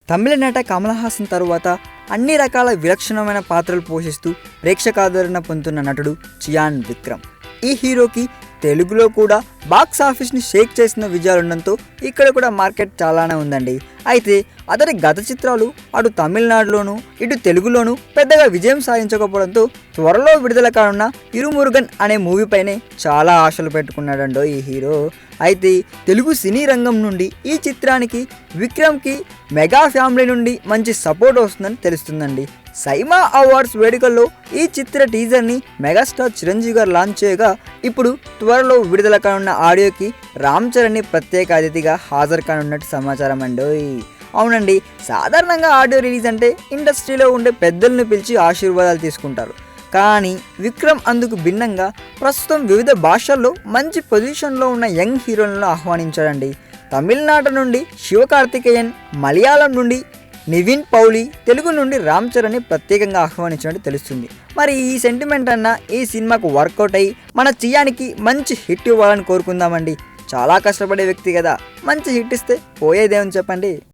తమిళ నట కమల్ హాసన్ తరువాత అన్ని రకాల విలక్షణమైన పాత్రలు పోషిస్తూ ప్రేక్షకాదరణ పొందుతున్న నటుడు చియాన్ విక్రమ్. ఈ హీరోకి తెలుగులో కూడా బాక్స్ ఆఫీస్ని షేక్ చేసిన విజయాలుండడంతో ఇక్కడ కూడా మార్కెట్ చాలానే ఉందండి. అయితే అతని గత చిత్రాలు అటు తమిళనాడులోను ఇటు తెలుగులోను పెద్దగా విజయం సాధించకపోవడంతో త్వరలో విడుదల కానున్న ఇరుమురుగన్ అనే మూవీపైనే చాలా ఆశలు పెట్టుకున్నాడండో ఈ హీరో. అయితే తెలుగు సినీ రంగం నుండి ఈ చిత్రానికి విక్రమ్కి మెగా ఫ్యామిలీ నుండి మంచి సపోర్ట్ వస్తుందని తెలుస్తుందండి. సైమా అవార్డ్స్ వేడుకల్లో ఈ చిత్ర టీజర్ని మెగాస్టార్ చిరంజీవి గారు లాంచ్ చేయగా ఇప్పుడు త్వరలో విడుదల కానున్న ఆడియోకి రామ్ చరణ్ని ప్రత్యేక అతిథిగా హాజరు కానున్నట్టు సమాచారం అండి. అవునండి, సాధారణంగా ఆడియో రిలీజ్ అంటే ఇండస్ట్రీలో ఉండే పెద్దలను పిలిచి ఆశీర్వాదాలు తీసుకుంటారు. కానీ విక్రమ్ అందుకు భిన్నంగా ప్రస్తుతం వివిధ భాషల్లో మంచి పొజిషన్లో ఉన్న యంగ్ హీరోలను ఆహ్వానించాడండి. తమిళనాడు నుండి శివకార్తికేయన్, మలయాళం నుండి నివిన్ పౌలి, తెలుగు నుండి రామ్ చరణ్ని ప్రత్యేకంగా ఆహ్వానించినట్టు తెలుస్తుంది. మరి ఈ సెంటిమెంట్ అన్న ఈ సినిమాకు వర్కౌట్ అయ్యి మన చియానికి మంచి హిట్ ఇవ్వాలని కోరుకుందామండి. చాలా కష్టపడే వ్యక్తి కదా, మంచి హిట్ ఇస్తే పోయేదేమని చెప్పండి.